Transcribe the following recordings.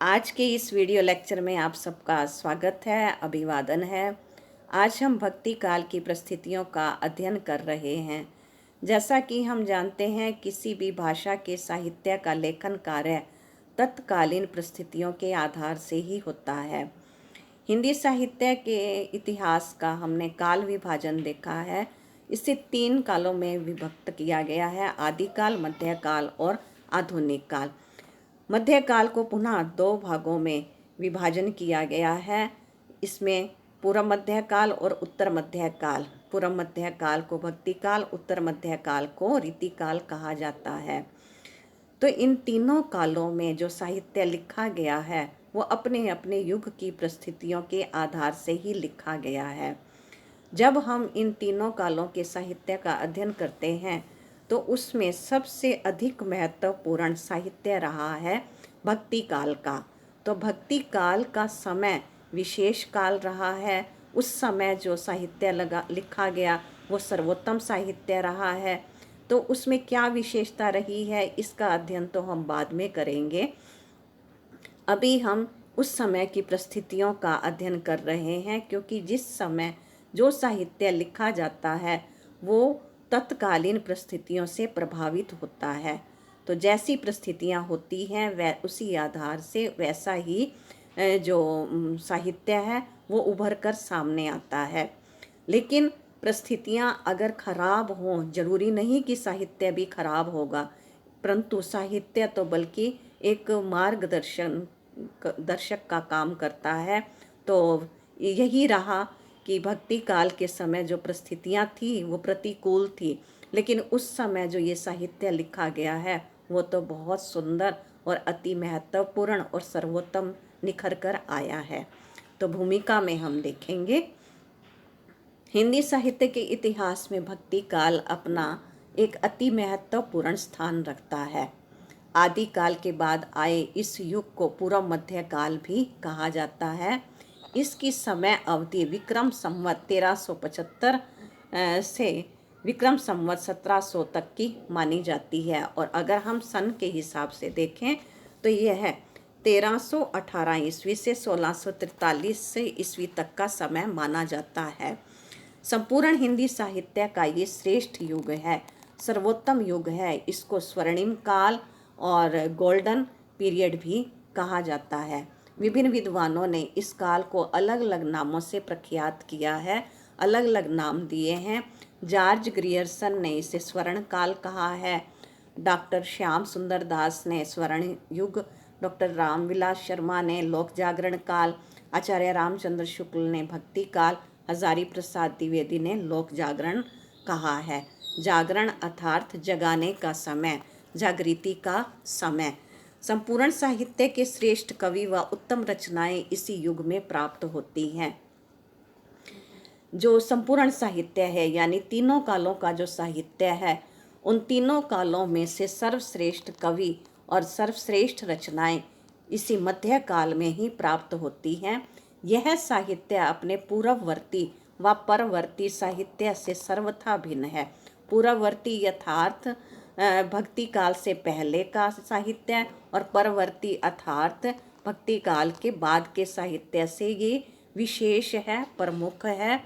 आज के इस वीडियो लेक्चर में आप सबका स्वागत है, अभिवादन है। आज हम भक्ति काल की परिस्थितियों का अध्ययन कर रहे हैं। जैसा कि हम जानते हैं, किसी भी भाषा के साहित्य का लेखन कार्य तत्कालीन परिस्थितियों के आधार से ही होता है। हिंदी साहित्य के इतिहास का हमने काल विभाजन देखा है। इसे 3 कालों में विभक्त किया गया है: आदिकाल, मध्यकाल और आधुनिक काल। मध्यकाल को पुनः 2 भागों में विभाजन किया गया है। इसमें पूर्व मध्यकाल और उत्तर मध्यकाल। पूर्व मध्यकाल को भक्ति काल, उत्तर मध्यकाल को रीतिकाल कहा जाता है। तो इन तीनों कालों में जो साहित्य लिखा गया है वो अपने अपने युग की परिस्थितियों के आधार से ही लिखा गया है। जब हम इन तीनों कालों के साहित्य का अध्ययन करते हैं तो उसमें सबसे अधिक महत्वपूर्ण साहित्य रहा है भक्ति काल का। तो भक्ति काल का समय विशेष काल रहा है। उस समय जो साहित्य लिखा गया वो सर्वोत्तम साहित्य रहा है। तो उसमें क्या विशेषता रही है, इसका अध्ययन तो हम बाद में करेंगे। अभी हम उस समय की परिस्थितियों का अध्ययन कर रहे हैं, क्योंकि जिस समय जो साहित्य लिखा जाता है वो तत्कालीन परिस्थितियों से प्रभावित होता है। तो जैसी परिस्थितियां होती हैं वह उसी आधार से वैसा ही जो साहित्य है वो उभर कर सामने आता है। लेकिन परिस्थितियां अगर खराब हों, जरूरी नहीं कि साहित्य भी खराब होगा, परंतु साहित्य तो बल्कि एक दर्शक का काम करता है। तो यही रहा कि भक्ति काल के समय जो परिस्थितियां थी वो प्रतिकूल थी, लेकिन उस समय जो ये साहित्य लिखा गया है वो तो बहुत सुंदर और अति महत्वपूर्ण और सर्वोत्तम निखर कर आया है। तो भूमिका में हम देखेंगे, हिंदी साहित्य के इतिहास में भक्ति काल अपना एक अति महत्वपूर्ण स्थान रखता है। आदिकाल के बाद आए इस युग को पूर्व मध्य काल भी कहा जाता है। इसकी समय अवधि विक्रम संवत 1375 से विक्रम संवत 1700 तक की मानी जाती है। और अगर हम सन के हिसाब से देखें तो यह है 1318 ईस्वी से 1643 ईस्वी तक का समय माना जाता है। संपूर्ण हिंदी साहित्य का ये श्रेष्ठ युग है, सर्वोत्तम युग है। इसको स्वर्णिम काल और गोल्डन पीरियड भी कहा जाता है। विभिन्न विद्वानों ने इस काल को अलग अलग नामों से प्रख्यात किया है, अलग अलग नाम दिए हैं। जॉर्ज ग्रियर्सन ने इसे स्वर्ण काल कहा है, डॉक्टर श्याम सुंदर दास ने स्वर्ण युग, डॉक्टर रामविलास शर्मा ने लोक जागरण काल, आचार्य रामचंद्र शुक्ल ने भक्ति काल, हजारी प्रसाद द्विवेदी ने लोक जागरण कहा है। जागरण अर्थात जगाने का समय, जागृति का समय। संपूर्ण साहित्य के श्रेष्ठ कवि व उत्तम रचनाएं इसी युग में प्राप्त होती हैं। जो संपूर्ण साहित्य है यानी तीनों कालों का जो साहित्य है, उन तीनों कालों में से सर्वश्रेष्ठ कवि और सर्वश्रेष्ठ रचनाएं इसी मध्य काल में ही प्राप्त होती हैं। यह साहित्य अपने पूर्ववर्ती व परवर्ती साहित्य से सर्वथा भिन्न है। पूर्ववर्ती यथार्थ भक्ति काल से पहले का साहित्य और परवर्ती अर्थात भक्ति काल के बाद के साहित्य से ये विशेष है, प्रमुख है,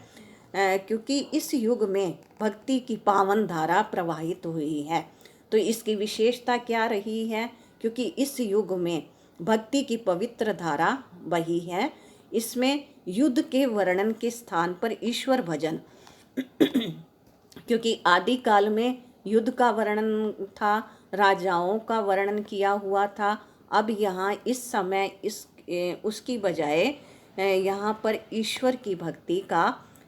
क्योंकि इस युग में भक्ति की पावन धारा प्रवाहित हुई है। तो इसकी विशेषता क्या रही है? क्योंकि इस युग में भक्ति की पवित्र धारा बही है। इसमें युद्ध के वर्णन के स्थान पर ईश्वर भजन क्योंकि आदि काल में युद्ध का वर्णन था, राजाओं का वर्णन किया हुआ था। अब यहाँ इस समय उसकी बजाय यहाँ पर ईश्वर की भक्ति का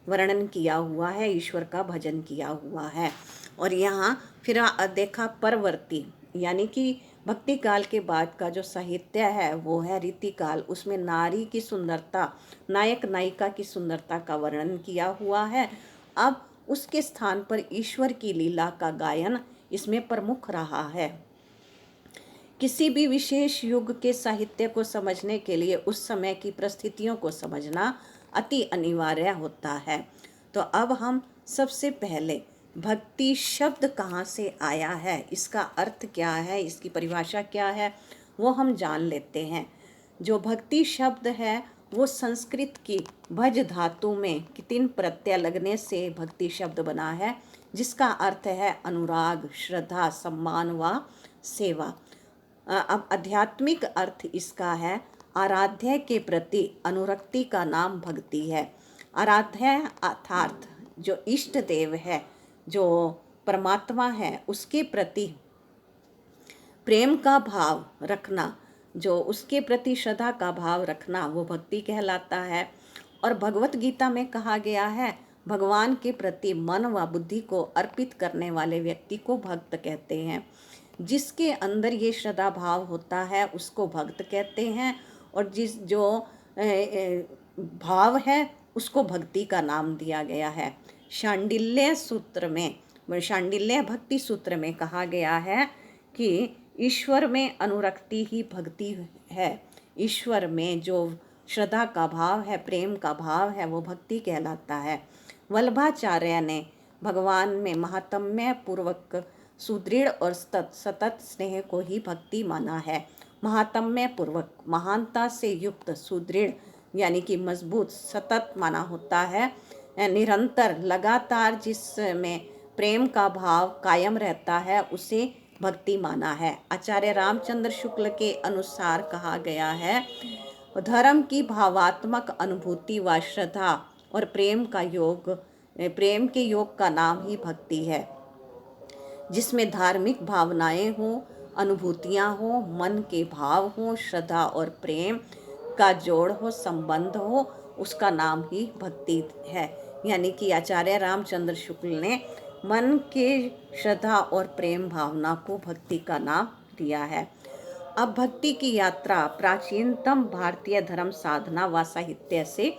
वर्णन किया हुआ है, ईश्वर का भजन किया हुआ है। और यहाँ फिर देखा परवर्ती यानी कि भक्ति काल के बाद का जो साहित्य है वो है रीतिकाल। उसमें नारी की सुंदरता, नायक नायिका की सुंदरता का वर्णन किया हुआ है। अब उसके स्थान पर ईश्वर की लीला का गायन इसमें प्रमुख रहा है। किसी भी विशेष युग के साहित्य को समझने के लिए उस समय की परिस्थितियों को समझना अति अनिवार्य होता है। तो अब हम सबसे पहले भक्ति शब्द कहाँ से आया है, इसका अर्थ क्या है, इसकी परिभाषा क्या है, वो हम जान लेते हैं। जो भक्ति शब्द है वो संस्कृत की भज धातु में 3 प्रत्यय लगने से भक्ति शब्द बना है, जिसका अर्थ है अनुराग, श्रद्धा, सम्मान व सेवा। अब आध्यात्मिक अर्थ इसका है आराध्य के प्रति अनुरक्ति का नाम भक्ति है। आराध्य अर्थात जो इष्ट देव है, जो परमात्मा है, उसके प्रति प्रेम का भाव रखना, जो उसके प्रति श्रद्धा का भाव रखना, वो भक्ति कहलाता है। और भगवत गीता में कहा गया है भगवान के प्रति मन व बुद्धि को अर्पित करने वाले व्यक्ति को भक्त कहते हैं। जिसके अंदर ये श्रद्धा भाव होता है उसको भक्त कहते हैं, और जो भाव है उसको भक्ति का नाम दिया गया है। शांडिल्य सूत्र में, शांडिल्य भक्ति सूत्र में कहा गया है कि ईश्वर में अनुरक्ति ही भक्ति है। ईश्वर में जो श्रद्धा का भाव है, प्रेम का भाव है, वो भक्ति कहलाता है। वल्लभाचार्य ने भगवान में महात्म्य पूर्वक सुदृढ़ और सतत स्नेह को ही भक्ति माना है। महात्म्य पूर्वक, महानता से युक्त, सुदृढ़ यानी कि मजबूत, सतत माना होता है निरंतर, लगातार, जिसमें प्रेम का भाव कायम रहता है, उसे भक्ति माना है। आचार्य रामचंद्र शुक्ल के अनुसार कहा गया है धर्म की भावात्मक अनुभूति व श्रद्धा और प्रेम के योग का नाम ही भक्ति है, जिसमें धार्मिक भावनाएं हों, अनुभूतियां हों, मन के भाव हों, श्रद्धा और प्रेम का जोड़ हो, संबंध हो, उसका नाम ही भक्ति है। यानी कि आचार्य रामचंद्र शुक्ल ने मन के श्रद्धा और प्रेम भावना को भक्ति का नाम दिया है। अब भक्ति की यात्रा प्राचीनतम भारतीय धर्म साधना व साहित्य से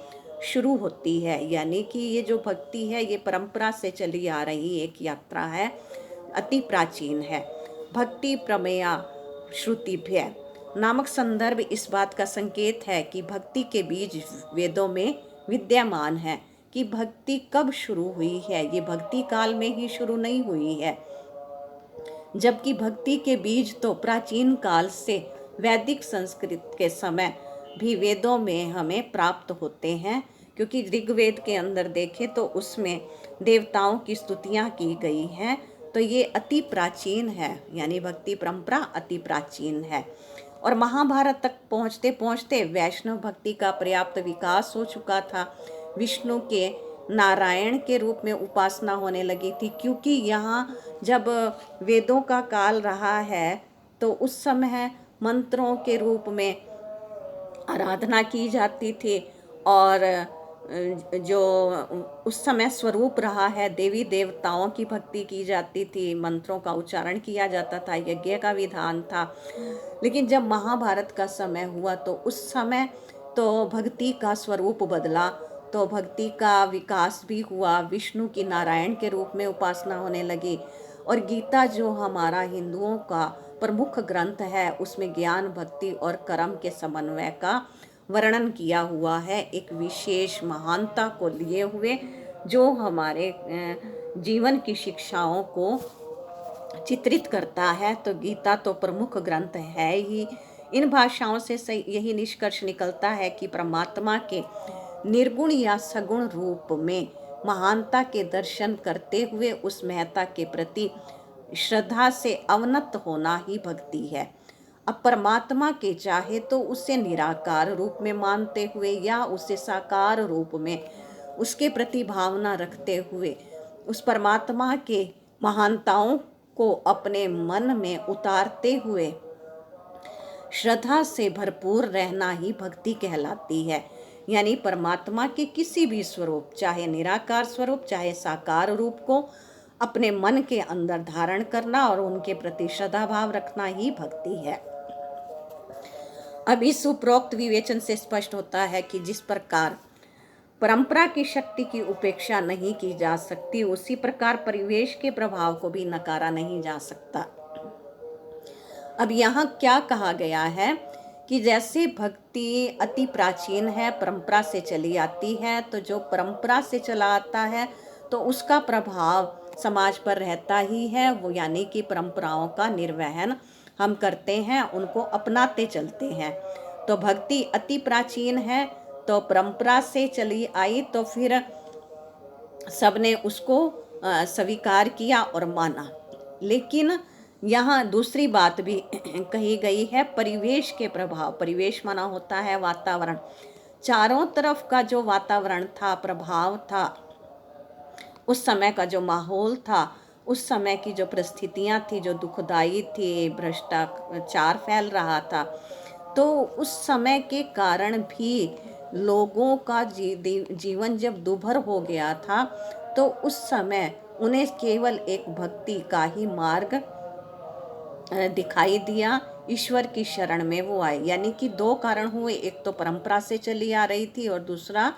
शुरू होती है। यानी कि ये जो भक्ति है ये परंपरा से चली आ रही एक यात्रा है, अति प्राचीन है। भक्ति प्रमेया श्रुतिभ्य नामक संदर्भ इस बात का संकेत है कि भक्ति के बीज वेदों में विद्यमान है। कि भक्ति कब शुरू हुई है, ये भक्ति काल में ही शुरू नहीं हुई है, जबकि भक्ति के बीज तो प्राचीन काल से वैदिक संस्कृत के समय भी वेदों में हमें प्राप्त होते हैं। क्योंकि ऋग्वेद के अंदर देखें तो उसमें देवताओं की स्तुतियाँ की गई हैं, तो ये अति प्राचीन है, यानी भक्ति परंपरा अति प्राचीन है। और महाभारत तक पहुँचते पहुँचते वैष्णव भक्ति का पर्याप्त विकास हो चुका था। विष्णु के नारायण के रूप में उपासना होने लगी थी, क्योंकि यहाँ जब वेदों का काल रहा है तो उस समय मंत्रों के रूप में आराधना की जाती थी, और जो उस समय स्वरूप रहा है देवी देवताओं की भक्ति की जाती थी, मंत्रों का उच्चारण किया जाता था, यज्ञ का विधान था। लेकिन जब महाभारत का समय हुआ तो उस समय तो भक्ति का स्वरूप बदला, तो भक्ति का विकास भी हुआ, विष्णु की नारायण के रूप में उपासना होने लगी। और गीता जो हमारा हिंदुओं का प्रमुख ग्रंथ है, उसमें ज्ञान, भक्ति और कर्म के समन्वय का वर्णन किया हुआ है, एक विशेष महानता को लिए हुए, जो हमारे जीवन की शिक्षाओं को चित्रित करता है। तो गीता तो प्रमुख ग्रंथ है ही। इन भाषाओं से यही निष्कर्ष निकलता है कि परमात्मा के निर्गुण या सगुण रूप में महानता के दर्शन करते हुए उस महत्ता के प्रति श्रद्धा से अवनत होना ही भक्ति है। अब परमात्मा के चाहे तो उसे निराकार रूप में मानते हुए या उसे साकार रूप में उसके प्रति भावना रखते हुए उस परमात्मा के महानताओं को अपने मन में उतारते हुए श्रद्धा से भरपूर रहना ही भक्ति कहलाती है। यानी परमात्मा के किसी भी स्वरूप, चाहे निराकार स्वरूप चाहे साकार रूप को अपने मन के अंदर धारण करना और उनके प्रति श्रद्धा भाव रखना ही भक्ति है। अब इस उपरोक्त विवेचन से स्पष्ट होता है कि जिस प्रकार परंपरा की शक्ति की उपेक्षा नहीं की जा सकती, उसी प्रकार परिवेश के प्रभाव को भी नकारा नहीं जा सकता। अब यहाँ क्या कहा गया है कि जैसे भक्ति अति प्राचीन है, परंपरा से चली आती है, तो जो परंपरा से चला आता है तो उसका प्रभाव समाज पर रहता ही है। वो यानी कि परंपराओं का निर्वहन हम करते हैं, उनको अपनाते चलते हैं। तो भक्ति अति प्राचीन है, तो परंपरा से चली आई, तो फिर सबने उसको स्वीकार किया और माना। लेकिन यहाँ दूसरी बात भी कही गई है, परिवेश के प्रभाव। परिवेश माना होता है वातावरण। चारों तरफ का जो वातावरण था, प्रभाव था, उस समय का जो माहौल था, उस समय की जो परिस्थितियाँ थी, जो दुखदाई थी, भ्रष्टाचार फैल रहा था, तो उस समय के कारण भी लोगों का जीवन जब दुभर हो गया था, तो उस समय उन्हें केवल एक भक्ति का ही मार्ग दिखाई दिया। ईश्वर की शरण में वो आए। यानी कि दो कारण हुए, एक तो परंपरा से चली आ रही थी, और दूसरा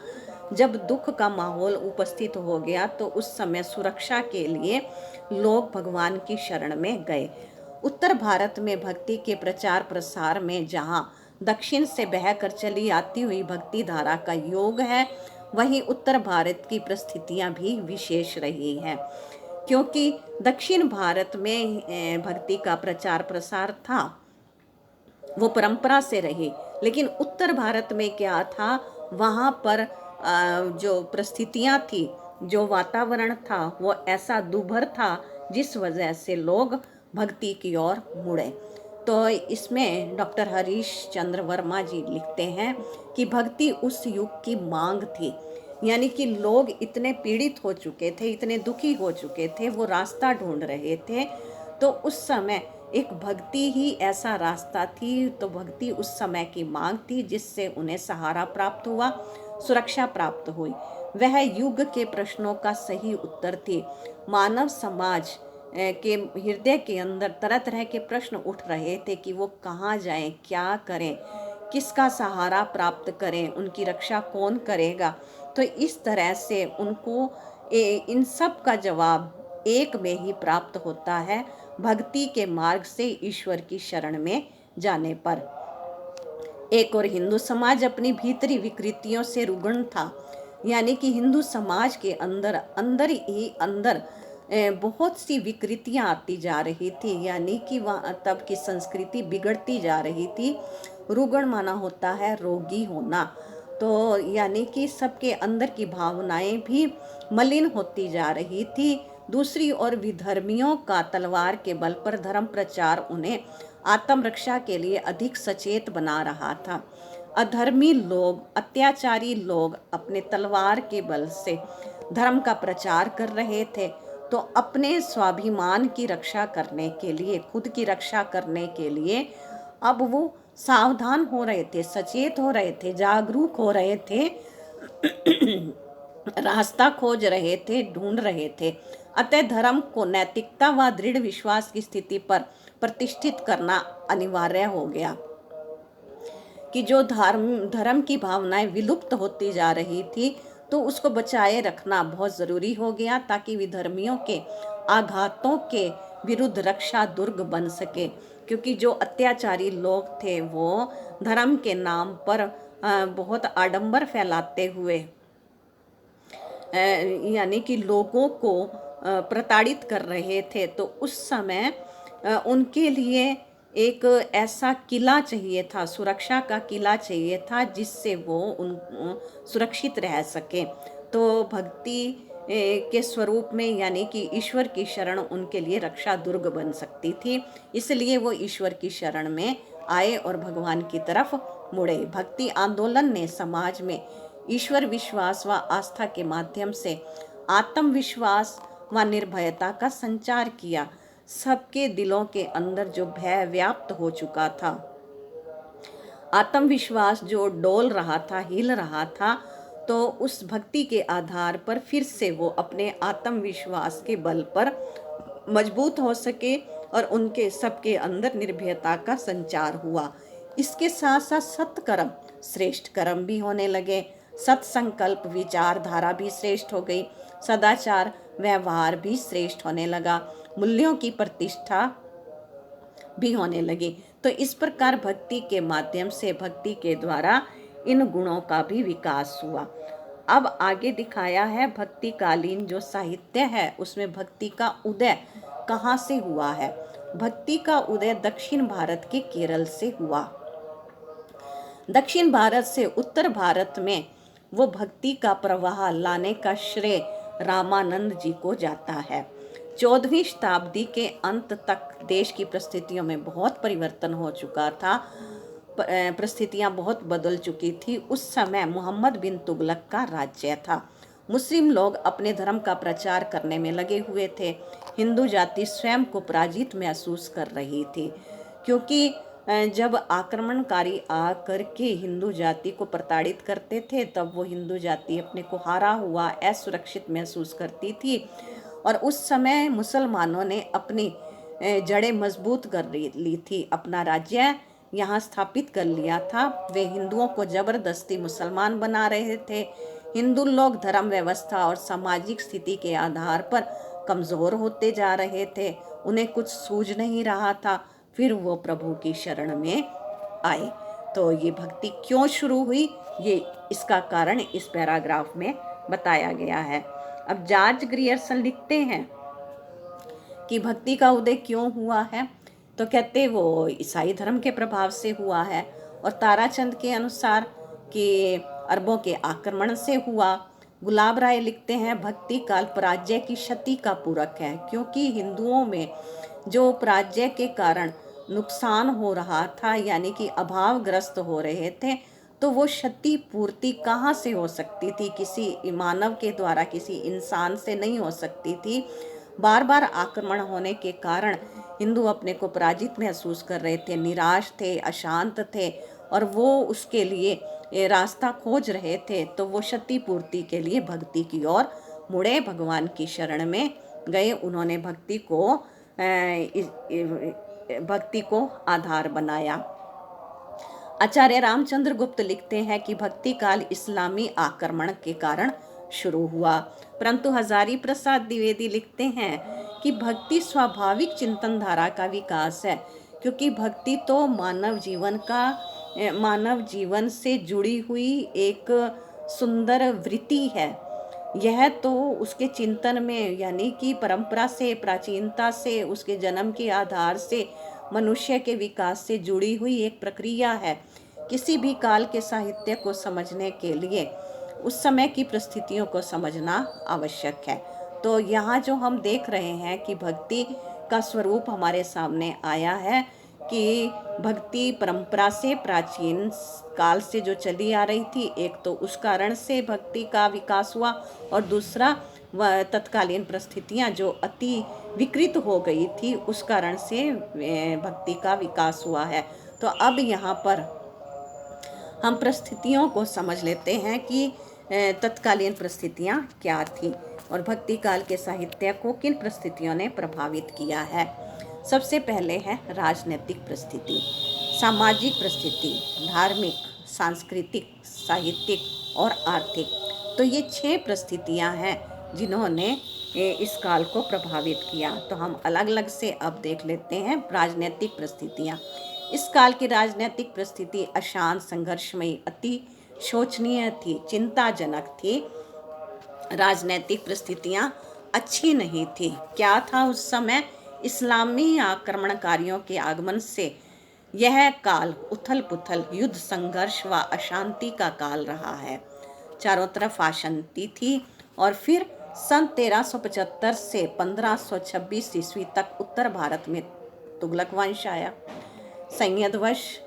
जब दुख का माहौल उपस्थित हो गया तो उस समय सुरक्षा के लिए लोग भगवान की शरण में गए। उत्तर भारत में भक्ति के प्रचार प्रसार में जहाँ दक्षिण से बहकर चली आती हुई भक्ति धारा का योग है, वहीं उत्तर भारत की परिस्थितियाँ भी विशेष रही हैं, क्योंकि दक्षिण भारत में भक्ति का प्रचार प्रसार था, वो परंपरा से रही। लेकिन उत्तर भारत में क्या था, वहाँ पर जो परिस्थितियाँ थी, जो वातावरण था, वो ऐसा दुभर था जिस वजह से लोग भक्ति की ओर मुड़े। तो इसमें डॉक्टर हरीश चंद्र वर्मा जी लिखते हैं कि भक्ति उस युग की मांग थी। यानी कि लोग इतने पीड़ित हो चुके थे, इतने दुखी हो चुके थे, वो रास्ता ढूंढ रहे थे। तो उस समय एक भक्ति ही ऐसा रास्ता थी। तो भक्ति उस समय की मांग थी, जिससे उन्हें सहारा प्राप्त हुआ, सुरक्षा प्राप्त हुई। वह युग के प्रश्नों का सही उत्तर थी। मानव समाज के हृदय के अंदर तरह तरह के प्रश्न उठ रहे थे कि वो कहाँ जाएं, क्या करें, किसका सहारा प्राप्त करें, उनकी रक्षा कौन करेगा। तो इस तरह से उनको इन सब का जवाब एक में ही प्राप्त होता है, भक्ति के मार्ग से ईश्वर की शरण में जाने पर। एक और हिंदू समाज अपनी भीतरी विकृतियों से रुग्ण था। यानी कि हिंदू समाज के अंदर अंदर ही अंदर बहुत सी विकृतियां आती जा रही थी। यानी कि वहाँ तब की संस्कृति बिगड़ती जा रही थी। रुग्ण माना होता है रोगी होना। तो यानी कि सबके अंदर की भावनाएं भी मलिन होती जा रही थी। दूसरी ओर विधर्मियों का तलवार के बल पर धर्म प्रचार उन्हें आत्मरक्षा के लिए अधिक सचेत बना रहा था। अधर्मी लोग, अत्याचारी लोग अपने तलवार के बल से धर्म का प्रचार कर रहे थे। तो अपने स्वाभिमान की रक्षा करने के लिए, खुद की रक्षा करने के लिए अब वो सावधान हो रहे थे, सचेत हो रहे थे, जागरूक हो रहे थे, रास्ता खोज रहे थे, ढूंढ रहे थे। अतः धर्म को नैतिकता व दृढ़ विश्वास की स्थिति पर प्रतिष्ठित करना अनिवार्य हो गया। कि जो धर्म की भावनाएं विलुप्त होती जा रही थी, तो उसको बचाए रखना बहुत ज़रूरी हो गया, ताकि विधर्मियों के आघातों के विरुद्ध रक्षा दुर्ग बन सके। क्योंकि जो अत्याचारी लोग थे, वो धर्म के नाम पर बहुत आडंबर फैलाते हुए यानी कि लोगों को प्रताड़ित कर रहे थे। तो उस समय उनके लिए एक ऐसा किला चाहिए था, सुरक्षा का किला चाहिए था, जिससे वो सुरक्षित रह सके। तो भक्ति के स्वरूप में, यानी कि ईश्वर की शरण उनके लिए रक्षा दुर्ग बन सकती थी। इसलिए वो ईश्वर की शरण में आए और भगवान की तरफ मुड़े। भक्ति आंदोलन ने समाज में ईश्वर विश्वास व आस्था के माध्यम से आत्मविश्वास व निर्भयता का संचार किया। सबके दिलों के अंदर जो भय व्याप्त हो चुका था, आत्मविश्वास जो डोल रहा था, हिल रहा था, तो उस भक्ति के आधार पर फिर से वो अपने आत्मविश्वास के बल पर मजबूत हो सके और उनके सबके अंदर निर्भयता का संचार हुआ। इसके साथ साथ सत्कर्म, श्रेष्ठ कर्म भी होने लगे। सत्संकल्प विचारधारा भी श्रेष्ठ हो गई। सदाचार व्यवहार भी श्रेष्ठ होने लगा। मूल्यों की प्रतिष्ठा भी होने लगी। तो इस प्रकार भक्ति के माध्यम से, भक्ति के द्वारा इन गुणों का भी विकास हुआ। अब आगे दिखाया है भक्तिकालीन जो साहित्य है, उसमें भक्ति का उदय कहाँ से हुआ है। भक्ति का उदय दक्षिण भारत के केरल से हुआ। दक्षिण भारत से उत्तर भारत में वो भक्ति का प्रवाह लाने का श्रेय रामानंद जी को जाता है। 14वीं शताब्दी के अंत तक देश की परिस्थितियों में बहुत परिवर्तन हो चुका था, परिस्थितियां बहुत बदल चुकी थी। उस समय मोहम्मद बिन तुगलक का राज्य था। मुस्लिम लोग अपने धर्म का प्रचार करने में लगे हुए थे। हिंदू जाति स्वयं को पराजित महसूस कर रही थी, क्योंकि जब आक्रमणकारी आकर के हिंदू जाति को प्रताड़ित करते थे, तब वो हिंदू जाति अपने को हारा हुआ, असुरक्षित महसूस करती थी। और उस समय मुसलमानों ने अपनी जड़ें मजबूत कर ली थी, अपना राज्य यहाँ स्थापित कर लिया था। वे हिंदुओं को जबरदस्ती मुसलमान बना रहे थे। हिंदू लोग धर्म व्यवस्था और सामाजिक स्थिति के आधार पर कमज़ोर होते जा रहे थे, उन्हें कुछ सूझ नहीं रहा था। फिर वो प्रभु की शरण में आए। तो ये भक्ति क्यों शुरू हुई, ये इसका कारण इस पैराग्राफ में बताया गया है। अब जॉर्ज ग्रियर्सन लिखते हैं कि भक्ति का उदय क्यों हुआ है, तो कहते वो ईसाई धर्म के प्रभाव से हुआ है, और ताराचंद के अनुसार कि अरबों के आक्रमण से हुआ। गुलाब राय लिखते हैं भक्ति काल पराजय की क्षति का पूरक है, क्योंकि हिंदुओं में जो पराजय के कारण नुकसान हो रहा था, यानी कि अभावग्रस्त हो रहे थे, तो वो क्षति पूर्ति कहाँ से हो सकती थी? किसी मानव के द्वारा, किसी इंसान से नहीं हो सकती थी। बार बार आक्रमण होने के कारण हिंदू अपने को पराजित महसूस कर रहे थे, निराश थे, अशांत थे, और वो उसके लिए रास्ता खोज रहे थे। तो वो क्षतिपूर्ति के लिए भक्ति की ओर मुड़े, भगवान की शरण में गए। उन्होंने भक्ति को आधार बनाया। आचार्य रामचंद्र गुप्त लिखते हैं कि भक्ति काल इस्लामी आक्रमण के कारण शुरू हुआ, परंतु हजारी प्रसाद द्विवेदी लिखते हैं कि भक्ति स्वाभाविक चिंतन धारा का विकास है, क्योंकि भक्ति तो मानव जीवन से जुड़ी हुई एक सुंदर वृत्ति है। यह तो उसके चिंतन में, यानी कि परंपरा से, प्राचीनता से, उसके जन्म के आधार से, मनुष्य के विकास से जुड़ी हुई एक प्रक्रिया है। किसी भी काल के साहित्य को समझने के लिए उस समय की परिस्थितियों को समझना आवश्यक है। तो यहाँ जो हम देख रहे हैं कि भक्ति का स्वरूप हमारे सामने आया है, कि भक्ति परंपरा से, प्राचीन काल से जो चली आ रही थी, एक तो उस कारण से भक्ति का विकास हुआ, और दूसरा तत्कालीन परिस्थितियाँ जो अति विकृत हो गई थी, उस कारण से भक्ति का विकास हुआ है। तो अब यहाँ पर हम परिस्थितियों को समझ लेते हैं कि तत्कालीन परिस्थितियाँ क्या थी और भक्ति काल के साहित्य को किन परिस्थितियों ने प्रभावित किया है। सबसे पहले है राजनीतिक परिस्थिति, सामाजिक परिस्थिति, धार्मिक, सांस्कृतिक, साहित्यिक और आर्थिक। तो ये 6 परिस्थितियाँ हैं जिन्होंने इस काल को प्रभावित किया। तो हम अलग अलग से अब देख लेते हैं राजनीतिक परिस्थितियाँ। इस काल की राजनीतिक परिस्थिति अशांत, संघर्षमयी, अति शोचनीय थी, चिंताजनक थी। राजनीतिक परिस्थितियाँ अच्छी नहीं थी। क्या था उस समय? इस्लामी आक्रमणकारियों के आगमन से यह काल उथल पुथल, युद्ध, संघर्ष व अशांति का काल रहा है। चारों तरफ अशांति थी। और फिर सन 1375 से 1526 ईस्वी तक उत्तर भारत में तुगलक वंश आया, सैयदवंश,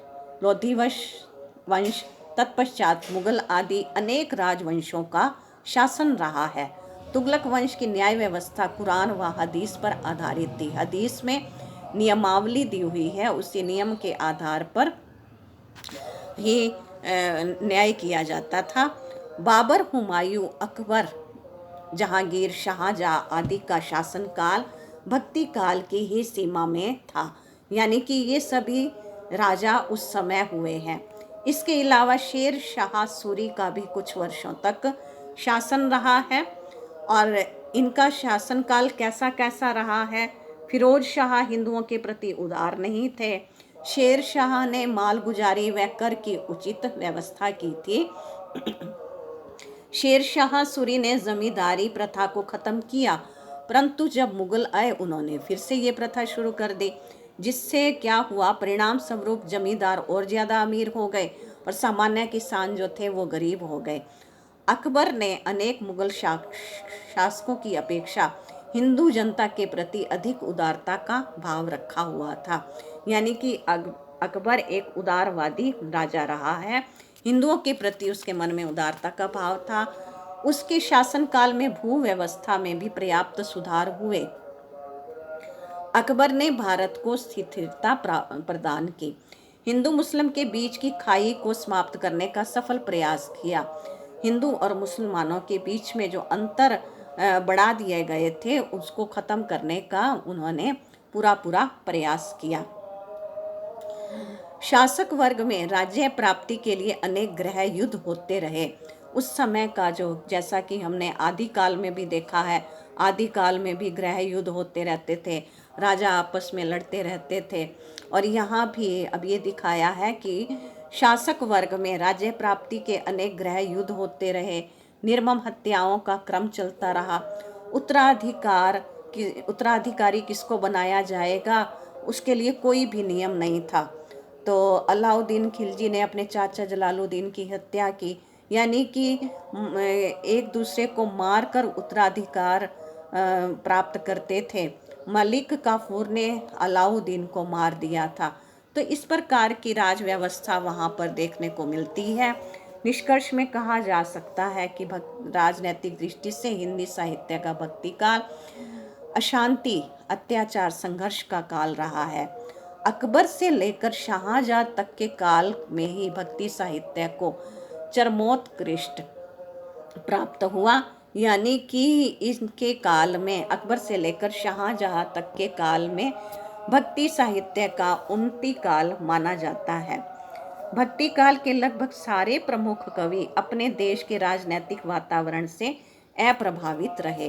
लोधीवंश वंश, तत्पश्चात मुगल आदि अनेक राजवंशों का शासन रहा है। तुगलक वंश की न्याय व्यवस्था कुरान व हदीस पर आधारित थी। हदीस में नियमावली दी हुई है, उसी नियम के आधार पर ही न्याय किया जाता था। बाबर, हुमायूं, अकबर, जहांगीर, शाहजहां आदि का शासनकाल भक्ति काल की ही सीमा में था, यानी कि ये सभी राजा उस समय हुए हैं। इसके अलावा शेर शाह सूरी का भी कुछ वर्षों तक शासन रहा है। और इनका शासनकाल कैसा कैसा रहा है? फिरोज शाह हिंदुओं के प्रति उदार नहीं थे। शेर शाह ने मालगुजारी व कर की उचित व्यवस्था की थी। शेर शाह सूरी ने जमींदारी प्रथा को खत्म किया, परंतु जब मुगल आए उन्होंने फिर से ये प्रथा शुरू कर दी, जिससे क्या हुआ? परिणाम स्वरूप जमींदार और ज़्यादा अमीर हो गए और सामान्य किसान जो थे वो गरीब हो गए। अकबर ने अनेक मुगल शासकों की अपेक्षा हिंदू जनता के प्रति अधिक उदारता का भाव रखा हुआ था। यानी कि अकबर एक उदारवादी राजा रहा है। हिंदुओं के प्रति उसके मन में उदारता का भाव था। उसके शासनकाल में भू व्यवस्था में भी पर्याप्त सुधार हुए। अकबर ने भारत को स्थिरता प्रदान की, हिंदू मुस्लिम के बीच की खाई को समाप्त करने का सफल प्रयास किया। हिंदू और मुसलमानों के बीच में जो अंतर बढ़ा दिए गए थे उसको ख़त्म करने का उन्होंने पूरा प्रयास किया। शासक वर्ग में राज्य प्राप्ति के लिए अनेक गृह युद्ध होते रहे। उस समय का जो, जैसा कि हमने आदिकाल में भी देखा है, आदिकाल में भी गृह युद्ध होते रहते थे, राजा आपस में लड़ते रहते थे। और यहाँ भी अब ये दिखाया है कि शासक वर्ग में राज्य प्राप्ति के अनेक गृह युद्ध होते रहे, निर्मम हत्याओं का क्रम चलता रहा। उत्तराधिकारी किसको बनाया जाएगा उसके लिए कोई भी नियम नहीं था। तो अलाउद्दीन खिलजी ने अपने चाचा जलालुद्दीन की हत्या की, यानी कि एक दूसरे को मारकर उत्तराधिकार प्राप्त करते थे। मलिक काफूर ने अलाउद्दीन को मार दिया था। तो इस प्रकार की राज व्यवस्था वहाँ पर देखने को मिलती है। निष्कर्ष में कहा जा सकता है कि राजनैतिक दृष्टि से हिंदी साहित्य का भक्ति काल अशांति, अत्याचार, संघर्ष का काल रहा है। अकबर से लेकर शाहजहां तक के काल में ही भक्ति साहित्य को चरमोत्कृष्ट प्राप्त हुआ। यानी कि इनके काल में, अकबर से लेकर शाहजहां तक के काल में भक्ति साहित्य का उन्नति काल माना जाता है। भक्ति काल के लगभग सारे प्रमुख कवि अपने देश के राजनीतिक वातावरण से अप्रभावित रहे,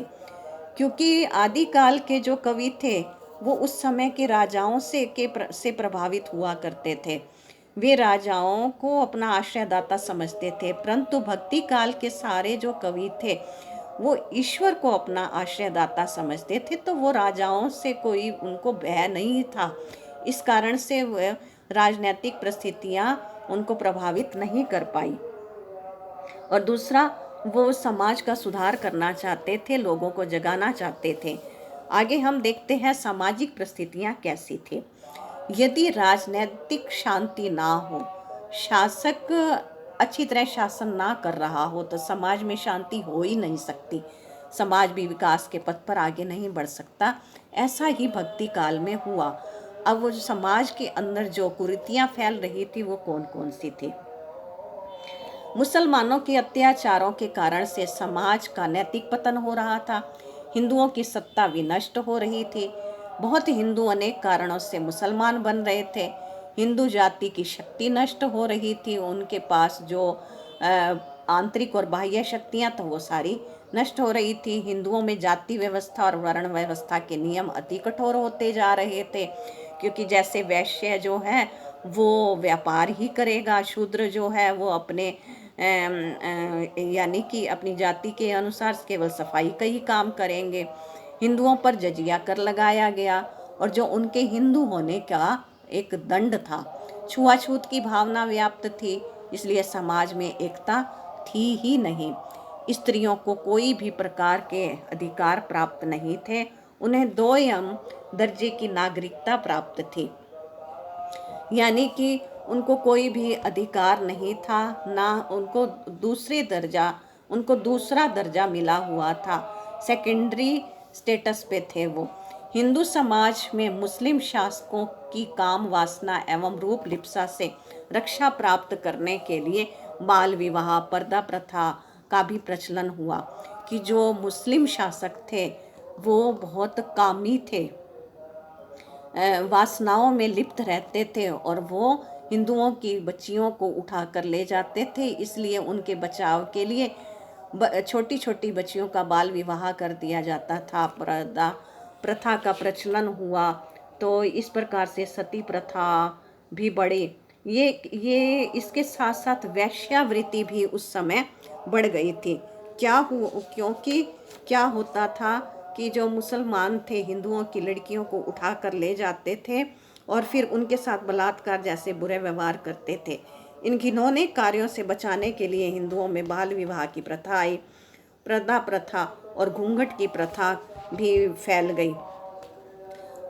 क्योंकि आदिकाल के जो कवि थे वो उस समय के राजाओं से प्रभावित हुआ करते थे। वे राजाओं को अपना आश्रयदाता समझते थे, परंतु भक्ति काल के सारे जो कवि थे वो ईश्वर को अपना आश्रयदाता समझते थे। तो वो राजाओं से कोई उनको भय नहीं था। इस कारण से वह राजनीतिक परिस्थितियाँ उनको प्रभावित नहीं कर पाई। और दूसरा, वो समाज का सुधार करना चाहते थे, लोगों को जगाना चाहते थे। आगे हम देखते हैं सामाजिक परिस्थितियाँ कैसी थी। यदि राजनीतिक शांति ना हो, शासक अच्छी तरह शासन ना कर रहा हो, तो समाज में शांति हो ही नहीं सकती, समाज भी विकास के पथ पर आगे नहीं बढ़ सकता। ऐसा ही भक्ति काल में हुआ। अब वो समाज के अंदर जो कुरीतियाँ फैल रही थी वो कौन कौन सी थी। मुसलमानों के अत्याचारों के कारण से समाज का नैतिक पतन हो रहा था। हिंदुओं की सत्ता विनष्ट हो रही थी। बहुत हिंदू अनेक कारणों से मुसलमान बन रहे थे। हिंदू जाति की शक्ति नष्ट हो रही थी। उनके पास जो आंतरिक और बाह्य शक्तियाँ तो वो सारी नष्ट हो रही थी। हिंदुओं में जाति व्यवस्था और वर्ण व्यवस्था के नियम अति कठोर होते जा रहे थे, क्योंकि जैसे वैश्य जो है वो व्यापार ही करेगा, शूद्र जो है वो अपने यानी कि अपनी जाति के अनुसार केवल सफाई का ही काम करेंगे। हिंदुओं पर जजिया कर लगाया गया और जो उनके हिंदू होने का एक दंड था। छुआछूत की भावना व्याप्त थी, इसलिए समाज में एकता थी ही नहीं। स्त्रियों को कोई भी प्रकार के अधिकार प्राप्त नहीं थे। उन्हें दोयम दर्जे की नागरिकता प्राप्त थी, यानी कि उनको कोई भी अधिकार नहीं था, ना उनको दूसरा दर्जा मिला हुआ था। सेकेंडरी स्टेटस पे थे वो। हिंदू समाज में मुस्लिम शासकों की काम वासना एवं रूप लिप्सा से रक्षा प्राप्त करने के लिए बाल विवाह, पर्दा प्रथा का भी प्रचलन हुआ, कि जो मुस्लिम शासक थे वो बहुत कामी थे, वासनाओं में लिप्त रहते थे और वो हिंदुओं की बच्चियों को उठा कर ले जाते थे। इसलिए उनके बचाव के लिए छोटी छोटी बच्चियों का बाल विवाह कर दिया जाता था। पर्दा प्रथा का प्रचलन हुआ, तो इस प्रकार से सती प्रथा भी बढ़े। ये इसके साथ साथ वैश्यावृत्ति भी उस समय बढ़ गई थी। क्योंकि क्या होता था कि जो मुसलमान थे हिंदुओं की लड़कियों को उठा कर ले जाते थे और फिर उनके साथ बलात्कार जैसे बुरे व्यवहार करते थे। इन घिनौने कार्यों से बचाने के लिए हिंदुओं में बाल विवाह की प्रथा आई। पर्दा प्रथा और घूंघट की प्रथा भी फैल गई।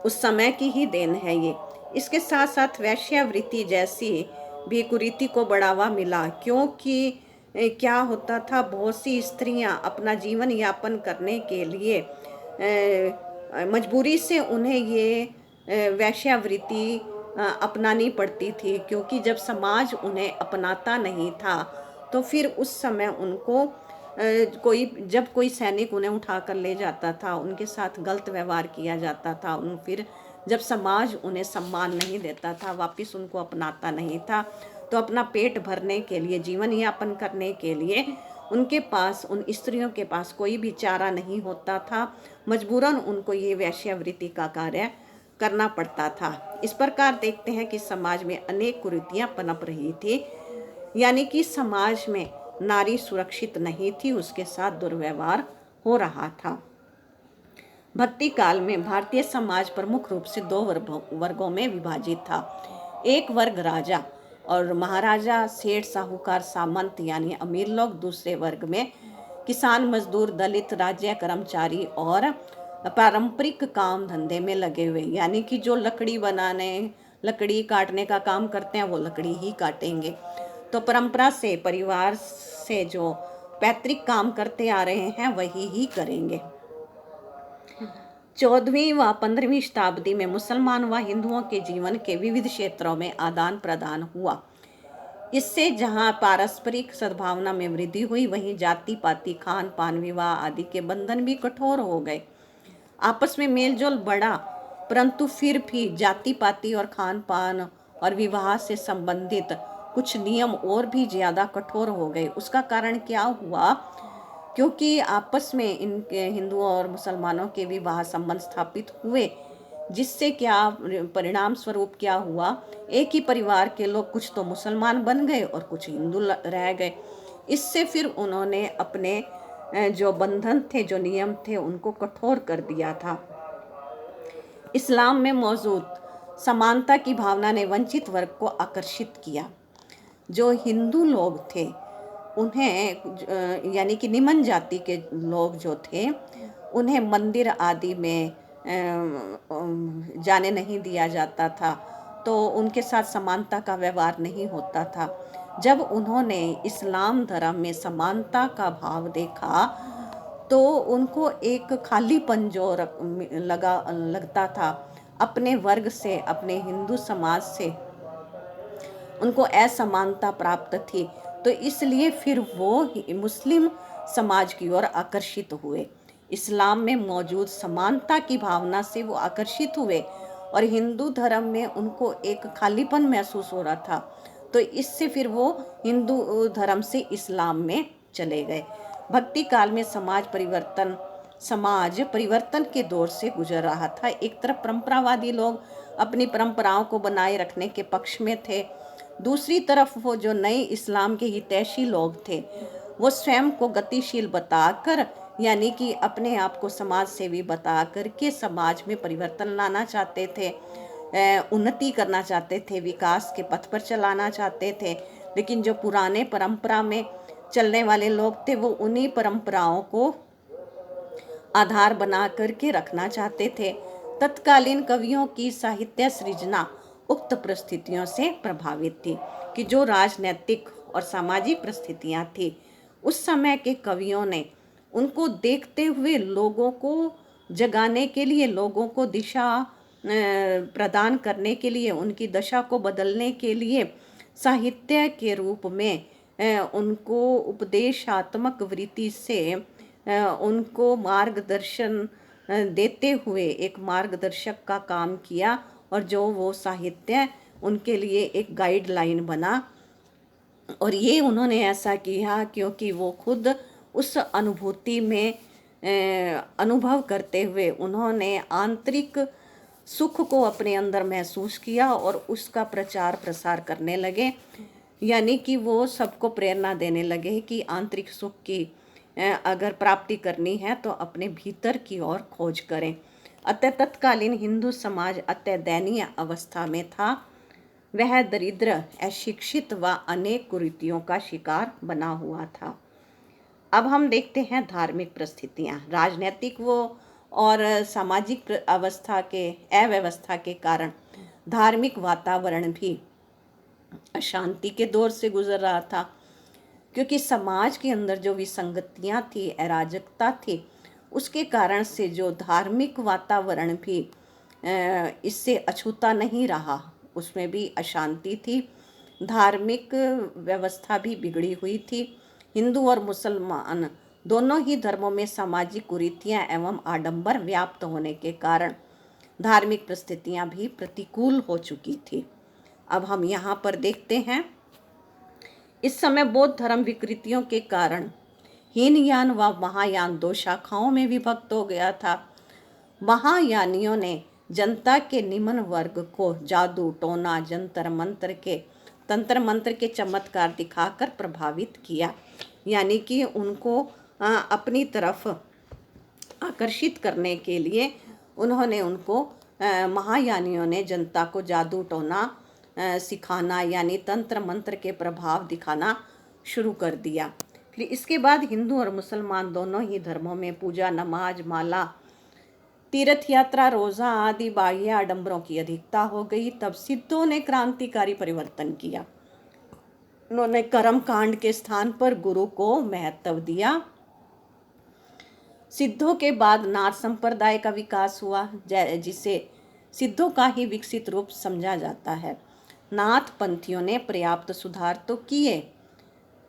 उस समय की ही देन है ये। इसके साथ साथ वैश्यावृत्ति जैसी भी कुरीति को बढ़ावा मिला, क्योंकि क्या होता था, बहुत सी स्त्रियां अपना जीवन यापन करने के लिए मजबूरी से उन्हें ये वैश्यावृत्ति अपनानी पड़ती थी, क्योंकि जब समाज उन्हें अपनाता नहीं था तो फिर उस समय उनको जब कोई सैनिक उन्हें उठा कर ले जाता था, उनके साथ गलत व्यवहार किया जाता था, फिर जब समाज उन्हें सम्मान नहीं देता था, वापस उनको अपनाता नहीं था, तो अपना पेट भरने के लिए, जीवन यापन करने के लिए उनके पास, उन स्त्रियों के पास कोई भी चारा नहीं होता था। मजबूरन उनको ये वैश्यावृत्ति का कार्य करना पड़ता था। इस प्रकार देखते हैं कि समाज में अनेक कुरीतियां पनप रही थी, यानी कि समाज में नारी सुरक्षित नहीं थी, उसके साथ दुर्व्यवहार हो रहा था। भक्ति काल में भारतीय समाज प्रमुख रूप से दो वर्गों में विभाजित था। एक वर्ग राजा और महाराजा, सेठ, साहूकार, सामंत यानी अमीर लोग। दूसरे वर्ग में किसान, मजदूर, दलित, राज्य कर्मचारी और पारंपरिक काम धंधे में लगे हुए, यानी कि जो लकड़ी बनाने, लकड़ी काटने का काम करते हैं वो लकड़ी ही काटेंगे। तो परंपरा से, परिवार से जो पैतृक काम करते आ रहे हैं वही ही करेंगे। 14वीं व 15वीं शताब्दी में मुसलमान व हिंदुओं के जीवन के विविध क्षेत्रों में आदान प्रदान हुआ। इससे जहां पारस्परिक सद्भावना में वृद्धि हुई, वहीं जाति पाति, खान पान, विवाह आदि के बंधन भी कठोर हो गए। आपस में मेलजोल बढ़ा, परंतु फिर भी जाति पाति और खान पान और विवाह से संबंधित कुछ नियम और भी ज़्यादा कठोर हो गए। उसका कारण क्या हुआ? क्योंकि आपस में इन हिंदुओं और मुसलमानों के विवाह संबंध स्थापित हुए, जिससे क्या परिणाम स्वरूप क्या हुआ, एक ही परिवार के लोग कुछ तो मुसलमान बन गए और कुछ हिंदू रह गए। इससे फिर उन्होंने अपने जो बंधन थे, जो नियम थे, उनको कठोर कर दिया था। इस्लाम में मौजूद समानता की भावना ने वंचित वर्ग को आकर्षित किया। जो हिंदू लोग थे उन्हें, यानी कि निम्न जाति के लोग जो थे, उन्हें मंदिर आदि में जाने नहीं दिया जाता था, तो उनके साथ समानता का व्यवहार नहीं होता था। जब उन्होंने इस्लाम धर्म में समानता का भाव देखा तो उनको एक खालीपन जो लगता था अपने वर्ग से, अपने हिंदू समाज से उनको असमानता प्राप्त थी, तो इसलिए फिर वो मुस्लिम समाज की ओर आकर्षित हुए। इस्लाम में मौजूद समानता की भावना से वो आकर्षित हुए और हिंदू धर्म में उनको एक खालीपन महसूस हो रहा था, तो इससे फिर वो हिंदू धर्म से इस्लाम में चले गए। भक्ति काल में समाज परिवर्तन के दौर से गुजर रहा था। एक तरफ परंपरावादी लोग अपनी परंपराओं को बनाए रखने के पक्ष में थे, दूसरी तरफ वो जो नए इस्लाम के हितैषी लोग थे, वो स्वयं को गतिशील बताकर, यानी कि अपने आप को समाज सेवी बता करके समाज में परिवर्तन लाना चाहते थे, उन्नति करना चाहते थे, विकास के पथ पर चलाना चाहते थे। लेकिन जो पुराने परंपरा में चलने वाले लोग थे, वो उन्हीं परंपराओं को आधार बना करके रखना चाहते थे। तत्कालीन कवियों की साहित्य सृजना उक्त परिस्थितियों से प्रभावित थी, कि जो राजनैतिक और सामाजिक परिस्थितियां थी उस समय के कवियों ने उनको देखते हुए लोगों को जगाने के लिए, लोगों को दिशा प्रदान करने के लिए, उनकी दशा को बदलने के लिए साहित्य के रूप में उनको उपदेशात्मक वृत्ति से उनको मार्गदर्शन देते हुए एक मार्गदर्शक का काम किया, और जो वो साहित्य उनके लिए एक गाइडलाइन बना। और ये उन्होंने ऐसा किया क्योंकि वो खुद उस अनुभूति में अनुभव करते हुए उन्होंने आंतरिक सुख को अपने अंदर महसूस किया और उसका प्रचार प्रसार करने लगे। यानी कि वो सबको प्रेरणा देने लगे कि आंतरिक सुख की अगर प्राप्ति करनी है तो अपने भीतर की ओर खोज करें। अतः तत्कालीन हिंदू समाज अत्यंत दयनीय अवस्था में था। वह दरिद्र, अशिक्षित व अनेक कुरीतियों का शिकार बना हुआ था। अब हम देखते हैं धार्मिक परिस्थितियाँ। राजनीतिक वो और सामाजिक अव्यवस्था के कारण धार्मिक वातावरण भी अशांति के दौर से गुजर रहा था, क्योंकि समाज के अंदर जो विसंगतियाँ थी, अराजकता थी, उसके कारण से जो धार्मिक वातावरण भी इससे अछूता नहीं रहा, उसमें भी अशांति थी। धार्मिक व्यवस्था भी बिगड़ी हुई थी। हिंदू और मुसलमान दोनों ही धर्मों में सामाजिक कुरीतियाँ एवं आडंबर व्याप्त होने के कारण धार्मिक परिस्थितियाँ भी प्रतिकूल हो चुकी थी। अब हम यहाँ पर देखते हैं, इस समय बौद्ध धर्म विकृतियों के कारण हीनयान व महायान दो शाखाओं में विभक्त हो गया था। महायानियों ने जनता के निम्न वर्ग को जादू टोना तंत्र मंत्र के चमत्कार दिखाकर प्रभावित किया, यानी कि उनको अपनी तरफ आकर्षित करने के लिए उन्होंने महायानियों ने जनता को जादू टोना सिखाना, यानी तंत्र मंत्र के प्रभाव दिखाना शुरू कर दिया। फिर इसके बाद हिंदू और मुसलमान दोनों ही धर्मों में पूजा, नमाज, माला, तीर्थ यात्रा, रोज़ा आदि बाह्य आडंबरों की अधिकता हो गई। तब सिद्धों ने क्रांतिकारी परिवर्तन किया। उन्होंने कर्म कांड के स्थान पर गुरु को महत्व दिया। सिद्धों के बाद नाथ संप्रदाय का विकास हुआ, जिसे सिद्धों का ही विकसित रूप समझा जाता है। नाथ पंथियों ने पर्याप्त सुधार तो किए,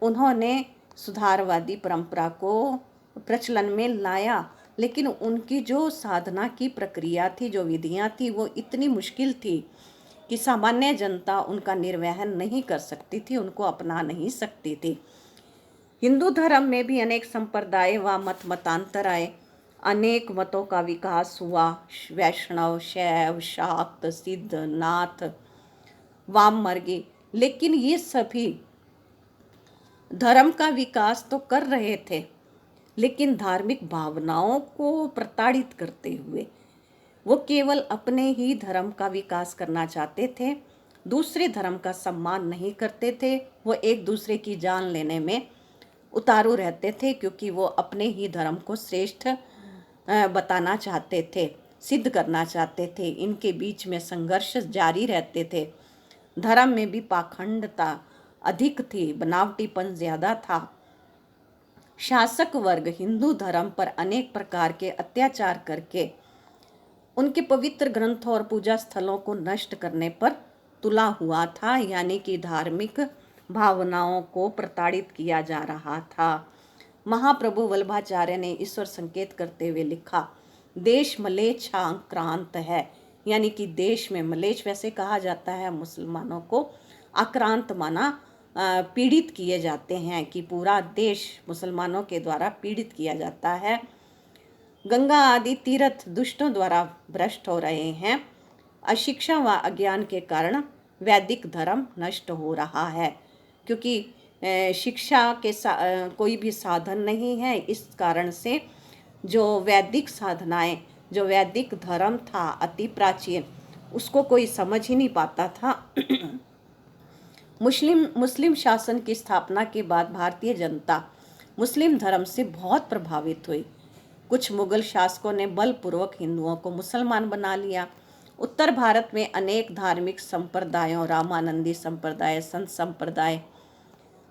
उन्होंने सुधारवादी परंपरा को प्रचलन में लाया, लेकिन उनकी जो साधना की प्रक्रिया थी, जो विधियां थी, वो इतनी मुश्किल थी कि सामान्य जनता उनका निर्वहन नहीं कर सकती थी, उनको अपना नहीं सकती थी। हिंदू धर्म में भी अनेक संप्रदाय व मतांतर आए, अनेक मतों का विकास हुआ। वैष्णव, शैव, शाक्त, सिद्ध, नाथ, वाममार्गी, लेकिन ये सभी धर्म का विकास तो कर रहे थे, लेकिन धार्मिक भावनाओं को प्रताड़ित करते हुए वो केवल अपने ही धर्म का विकास करना चाहते थे, दूसरे धर्म का सम्मान नहीं करते थे। वो एक दूसरे की जान लेने में उतारू रहते थे, क्योंकि वो अपने ही धर्म को श्रेष्ठ बताना चाहते थे, सिद्ध करना चाहते थे। इनके बीच में संघर्ष जारी रहते थे। धर्म में भी पाखंडता अधिक थी, बनावटीपन ज़्यादा था। शासक वर्ग हिंदू धर्म पर अनेक प्रकार के अत्याचार करके उनके पवित्र ग्रंथों और पूजा स्थलों को नष्ट करने पर तुला हुआ था, यानी कि धार्मिक भावनाओं को प्रताड़ित किया जा रहा था। महाप्रभु वल्लभाचार्य ने ईश्वर संकेत करते हुए लिखा, देश मलेच्छाक्रांत है, यानी कि देश में, मलेच्छ वैसे कहा जाता है मुसलमानों को, आक्रांत माना पीड़ित किए जाते हैं, कि पूरा देश मुसलमानों के द्वारा पीड़ित किया जाता है। गंगा आदि तीर्थ दुष्टों द्वारा भ्रष्ट हो रहे हैं। अशिक्षा व अज्ञान के कारण वैदिक धर्म नष्ट हो रहा है, क्योंकि शिक्षा के कोई भी साधन नहीं है। इस कारण से जो वैदिक साधनाएं, जो वैदिक धर्म था अति प्राचीन, उसको कोई समझ ही नहीं पाता था। मुस्लिम शासन की स्थापना के बाद भारतीय जनता मुस्लिम धर्म से बहुत प्रभावित हुई। कुछ मुगल शासकों ने बलपूर्वक हिंदुओं को मुसलमान बना लिया। उत्तर भारत में अनेक धार्मिक संप्रदायों, रामानंदी संप्रदाय, संत संप्रदाय,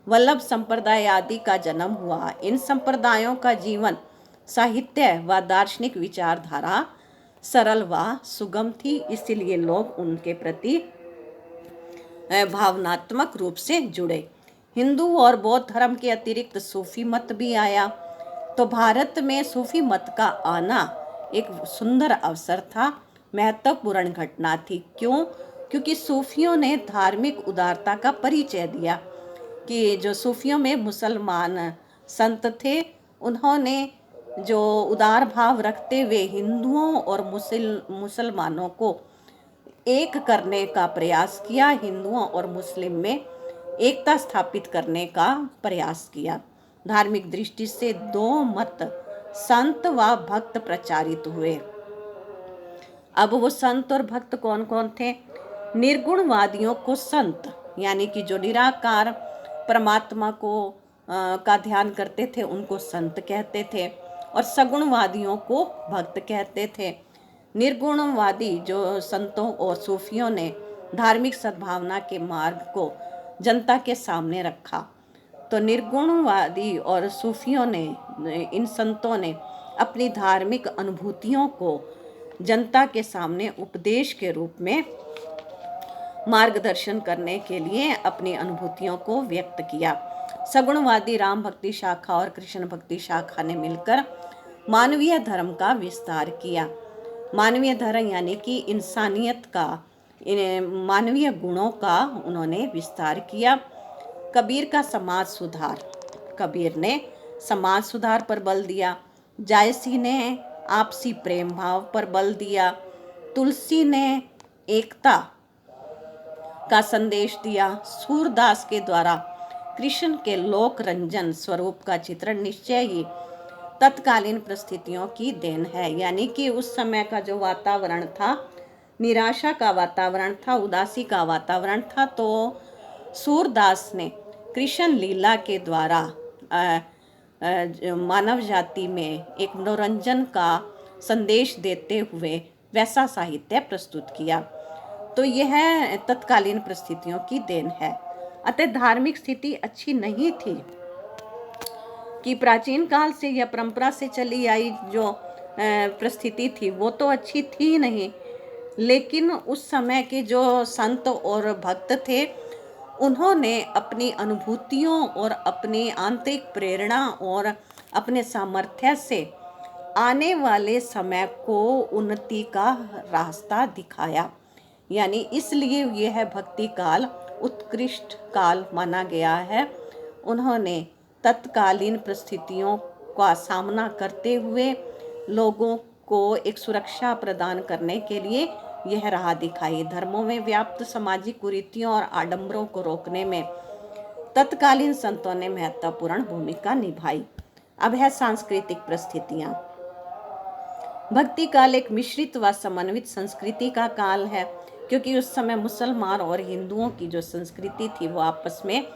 वल्लभ संप्रदाय आदि का जन्म हुआ। इन संप्रदायों का जीवन, साहित्य व दार्शनिक विचारधारा सरल व सुगम थी, इसलिए लोग उनके प्रति भावनात्मक रूप से जुड़े। हिंदू और बौद्ध धर्म के अतिरिक्त सूफी मत भी आया, तो भारत में सूफी मत का आना एक सुंदर अवसर था, महत्वपूर्ण घटना थी। क्यों? क्योंकि सूफियों ने धार्मिक उदारता का परिचय दिया, कि जो सूफियों में मुसलमान संत थे, उन्होंने जो उदार भाव रखते हुए हिंदुओं और मुसलमानों को एक करने का प्रयास किया, हिंदुओं और मुस्लिम में एकता स्थापित करने का प्रयास किया। धार्मिक दृष्टि से दो मत, संत व भक्त, प्रचारित हुए। अब वो संत और भक्त कौन कौन थे? निर्गुणवादियों को संत, यानी कि जो निराकार परमात्मा को का ध्यान करते थे उनको संत कहते थे, और सगुणवादियों को भक्त कहते थे। निर्गुणवादी जो संतों और सूफियों ने धार्मिक सद्भावना के मार्ग को जनता के सामने रखा, तो निर्गुणवादी और सूफियों ने, इन संतों ने अपनी धार्मिक अनुभूतियों को जनता के सामने उपदेश के रूप में मार्गदर्शन करने के लिए अपनी अनुभूतियों को व्यक्त किया। सगुणवादी राम भक्ति शाखा और कृष्ण भक्ति शाखा ने मिलकर मानवीय धर्म का विस्तार किया। मानवीय धर्म यानी कि इंसानियत का, मानवीय गुणों का उन्होंने विस्तार किया। कबीर का समाज सुधार, कबीर ने समाज सुधार पर बल दिया। जायसी ने आपसी प्रेम भाव पर बल दिया। तुलसी ने एकता का संदेश दिया। सूरदास के द्वारा कृष्ण के लोक रंजन स्वरूप का चित्रण निश्चय ही तत्कालीन परिस्थितियों की देन है। यानी कि उस समय का जो वातावरण था, निराशा का वातावरण था, उदासी का वातावरण था, तो सूरदास ने कृष्ण लीला के द्वारा मानव जाति में एक मनोरंजन का संदेश देते हुए वैसा साहित्य प्रस्तुत किया। तो यह तत्कालीन परिस्थितियों की देन है। अतः धार्मिक स्थिति अच्छी नहीं थी कि प्राचीन काल से या परंपरा से चली आई जो परिस्थिति थी वो तो अच्छी थी नहीं, लेकिन उस समय के जो संत और भक्त थे उन्होंने अपनी अनुभूतियों और अपनी आंतरिक प्रेरणा और अपने सामर्थ्य से आने वाले समय को उन्नति का रास्ता दिखाया। यानी इसलिए यह भक्ति काल उत्कृष्ट काल माना गया है। उन्होंने तत्कालीन परिस्थितियों का सामना करते हुए लोगों को एक सुरक्षा प्रदान करने के लिए यह राह दिखाई। धर्मों में व्याप्त सामाजिक कुरीतियों और आडंबरों को रोकने में तत्कालीन संतों ने महत्वपूर्ण भूमिका निभाई। अब है सांस्कृतिक परिस्थितियां। भक्ति काल एक मिश्रित व समन्वित संस्कृति का काल है, क्योंकि उस समय मुसलमान और हिंदुओं की जो संस्कृति थी वो आपस में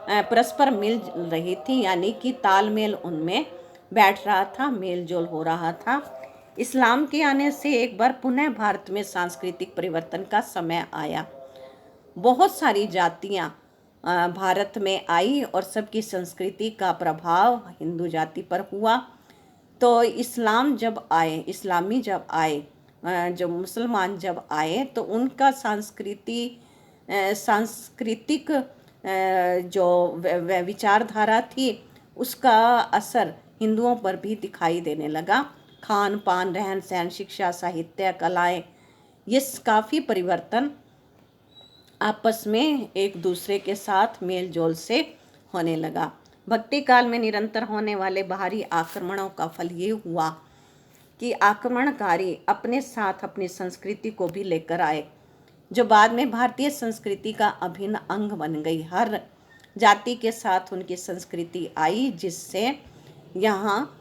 परस्पर मिल रही थी, यानी कि तालमेल उनमें बैठ रहा था, मेल जोल हो रहा था। इस्लाम के आने से एक बार पुनः भारत में सांस्कृतिक परिवर्तन का समय आया। बहुत सारी जातियां भारत में आई और सबकी संस्कृति का प्रभाव हिंदू जाति पर हुआ। तो इस्लामी जब आए, जो मुसलमान जब आए, तो उनका सांस्कृतिक जो विचारधारा थी उसका असर हिंदुओं पर भी दिखाई देने लगा। खान पान, रहन सहन, शिक्षा, साहित्य, कलाएं, ये काफ़ी परिवर्तन आपस में एक दूसरे के साथ मेल जोल से होने लगा। भक्ति काल में निरंतर होने वाले बाहरी आक्रमणों का फल ये हुआ कि आक्रमणकारी अपने साथ अपनी संस्कृति को भी लेकर आए, जो बाद में भारतीय संस्कृति का अभिन्न अंग बन गई। हर जाति के साथ उनकी संस्कृति आई, जिससे यहाँ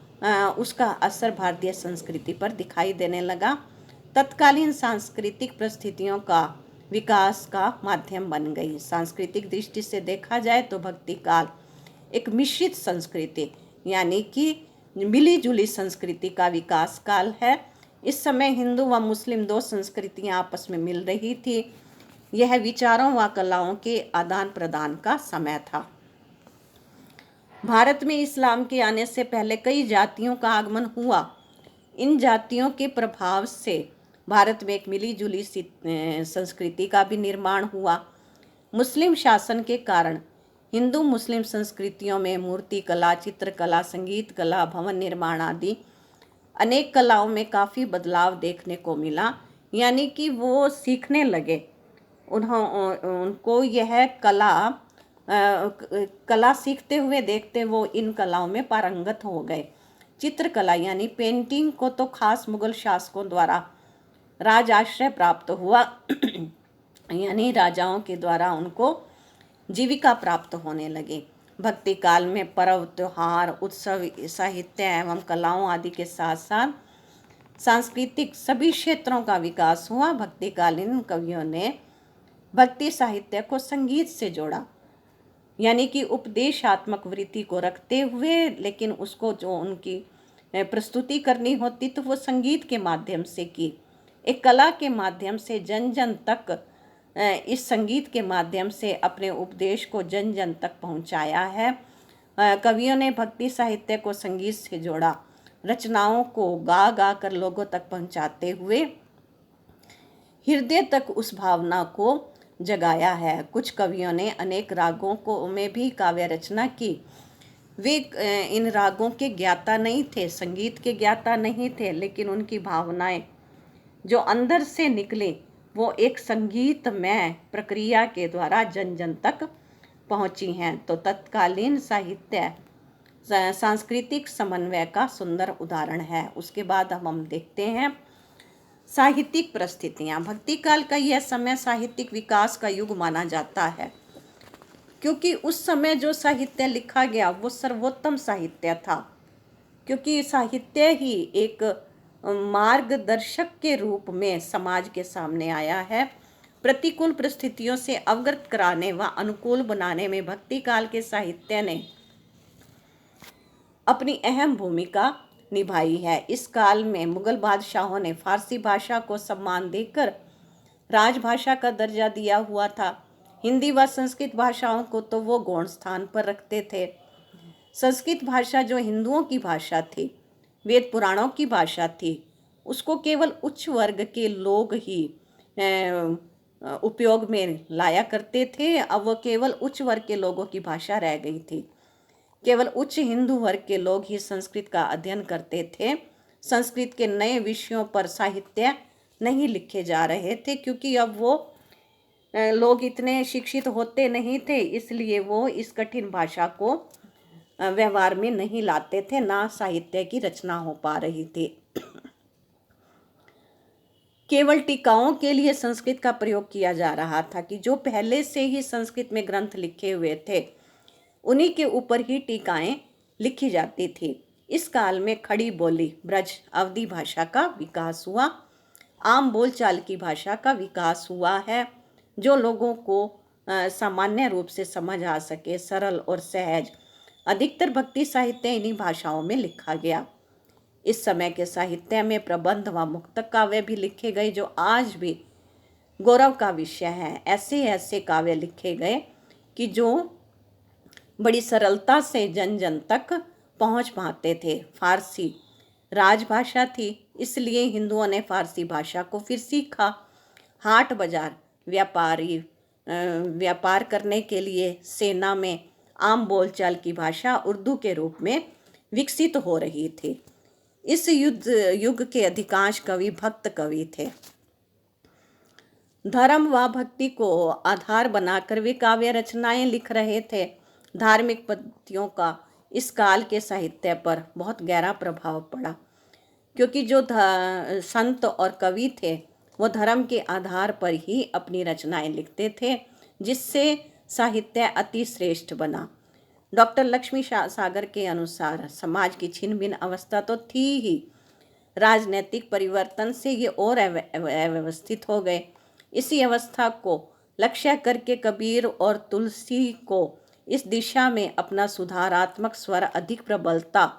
उसका असर भारतीय संस्कृति पर दिखाई देने लगा। तत्कालीन सांस्कृतिक परिस्थितियों का विकास का माध्यम बन गई। सांस्कृतिक दृष्टि से देखा जाए तो भक्ति काल एक मिश्रित संस्कृति यानी कि मिली जुली संस्कृति का विकास काल है। इस समय हिंदू व मुस्लिम दो संस्कृतियां आपस में मिल रही थी। यह विचारों व कलाओं के आदान प्रदान का समय था। भारत में इस्लाम के आने से पहले कई जातियों का आगमन हुआ। इन जातियों के प्रभाव से भारत में एक मिली जुली संस्कृति का भी निर्माण हुआ। मुस्लिम शासन के कारण हिंदू मुस्लिम संस्कृतियों में मूर्ति कला, चित्रकला, संगीत कला, भवन निर्माण आदि अनेक कलाओं में काफ़ी बदलाव देखने को मिला। यानी कि वो सीखने लगे, उनको यह कला सीखते हुए देखते वो इन कलाओं में पारंगत हो गए। चित्रकला यानी पेंटिंग को तो खास मुगल शासकों द्वारा राज आश्रय प्राप्त हुआ यानी राजाओं के द्वारा उनको जीविका प्राप्त होने लगी। भक्ति काल में पर्व, त्योहार, उत्सव, साहित्य एवं कलाओं आदि के साथ साथ सांस्कृतिक सभी क्षेत्रों का विकास हुआ। भक्तिकालीन कवियों ने भक्ति साहित्य को संगीत से जोड़ा, यानी कि उपदेशात्मक वृत्ति को रखते हुए, लेकिन उसको जो उनकी प्रस्तुति करनी होती तो वो संगीत के माध्यम से की। एक कला के माध्यम से जन जन तक, इस संगीत के माध्यम से अपने उपदेश को जन जन तक पहुंचाया है। कवियों ने भक्ति साहित्य को संगीत से जोड़ा, रचनाओं को गा गा कर लोगों तक पहुंचाते हुए हृदय तक उस भावना को जगाया है। कुछ कवियों ने अनेक रागों को में भी काव्य रचना की। वे इन रागों के ज्ञाता नहीं थे, संगीत के ज्ञाता नहीं थे, लेकिन उनकी भावनाएं जो अंदर से निकले वो एक संगीतमय प्रक्रिया के द्वारा जन जन तक पहुंची हैं। तो तत्कालीन साहित्य सांस्कृतिक समन्वय का सुंदर उदाहरण है। उसके बाद हम देखते हैं साहित्यिक परिस्थितियाँ। भक्ति काल का यह समय साहित्यिक विकास का युग माना जाता है, क्योंकि उस समय जो साहित्य लिखा गया वो सर्वोत्तम साहित्य था, क्योंकि साहित्य ही एक मार्गदर्शक के रूप में समाज के सामने आया है। प्रतिकूल परिस्थितियों से अवगत कराने व अनुकूल बनाने में भक्ति काल के साहित्य ने अपनी अहम भूमिका निभाई है। इस काल में मुगल बादशाहों ने फारसी भाषा को सम्मान देकर राजभाषा का दर्जा दिया हुआ था। हिंदी व संस्कृत भाषाओं को तो वो गौण स्थान पर रखते थे। संस्कृत भाषा जो हिंदुओं की भाषा थी, वेद पुराणों की भाषा थी, उसको केवल उच्च वर्ग के लोग ही उपयोग में लाया करते थे। अब वो केवल उच्च वर्ग के लोगों की भाषा रह गई थी। केवल उच्च हिंदू वर्ग के लोग ही संस्कृत का अध्ययन करते थे। संस्कृत के नए विषयों पर साहित्य नहीं लिखे जा रहे थे, क्योंकि अब वो लोग इतने शिक्षित होते नहीं थे, इसलिए वो इस कठिन भाषा को व्यवहार में नहीं लाते थे, ना साहित्य की रचना हो पा रही थी। केवल टीकाओं के लिए संस्कृत का प्रयोग किया जा रहा था, कि जो पहले से ही संस्कृत में ग्रंथ लिखे हुए थे उन्हीं के ऊपर ही टीकाएं लिखी जाती थी। इस काल में खड़ी बोली ब्रज अवधी भाषा का विकास हुआ, आम बोलचाल की भाषा का विकास हुआ है, जो लोगों को सामान्य रूप से समझ आ सके, सरल और सहज। अधिकतर भक्ति साहित्य इन्हीं भाषाओं में लिखा गया। इस समय के साहित्य में प्रबंध व मुक्तक काव्य भी लिखे गए, जो आज भी गौरव का विषय है। ऐसे ऐसे काव्य लिखे गए कि जो बड़ी सरलता से जन जन तक पहुंच पाते थे। फारसी राजभाषा थी, इसलिए हिंदुओं ने फारसी भाषा को फिर सीखा। हाट बाजार व्यापार करने के लिए सेना में आम बोलचाल की भाषा उर्दू के रूप में विकसित हो रही थी। इस युग के अधिकांश कवि भक्त कवि थे। धर्म व भक्ति को आधार बनाकर वे काव्य रचनाएं लिख रहे थे। धार्मिक पद्धतियों का इस काल के साहित्य पर बहुत गहरा प्रभाव पड़ा, क्योंकि जो संत और कवि थे वो धर्म के आधार पर ही अपनी रचनाएं लिखते थे, जिससे साहित्य अति श्रेष्ठ बना। डॉक्टर लक्ष्मी सागर के अनुसार समाज की छिन्न भिन्न अवस्था तो थी ही, राजनीतिक परिवर्तन से ये और अव्यवस्थित हो गए। इसी अवस्था को लक्ष्य करके कबीर और तुलसी को इस दिशा में अपना सुधारात्मक स्वर अधिक प्रबलता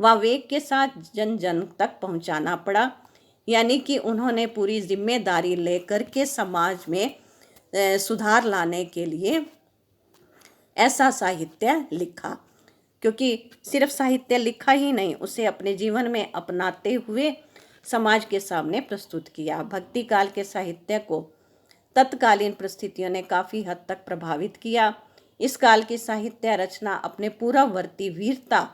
व वेग के साथ जन जन तक पहुंचाना पड़ा। यानी कि उन्होंने पूरी जिम्मेदारी लेकर के समाज में सुधार लाने के लिए ऐसा साहित्य लिखा, क्योंकि सिर्फ साहित्य लिखा ही नहीं, उसे अपने जीवन में अपनाते हुए समाज के सामने प्रस्तुत किया। भक्ति काल के साहित्य को तत्कालीन परिस्थितियों ने काफ़ी हद तक प्रभावित किया। इस काल की साहित्य रचना अपने पूर्ववर्ती वीरता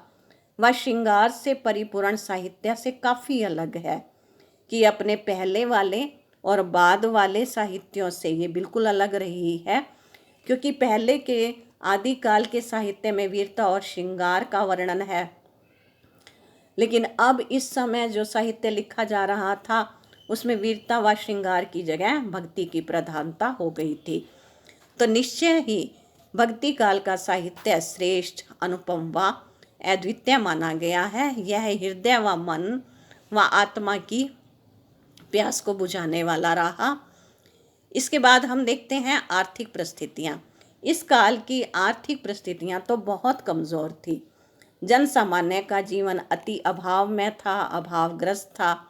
व श्रृंगार से परिपूर्ण साहित्य से काफ़ी अलग है, कि अपने पहले वाले और बाद वाले साहित्यों से ये बिल्कुल अलग रही है। क्योंकि पहले के आदिकाल के साहित्य में वीरता और श्रृंगार का वर्णन है, लेकिन अब इस समय जो साहित्य लिखा जा रहा था उसमें वीरता व श्रृंगार की जगह भक्ति की प्रधानता हो गई थी। तो निश्चय ही भक्ति काल का साहित्य श्रेष्ठ, अनुपम व अद्वितीय माना गया है। यह हृदय व मन व आत्मा की प्यास को बुझाने वाला रहा। इसके बाद हम देखते हैं आर्थिक परिस्थितियाँ। इस काल की आर्थिक परिस्थितियाँ तो बहुत कमज़ोर थी। जन सामान्य का जीवन अति अभाव में था, अभावग्रस्त था।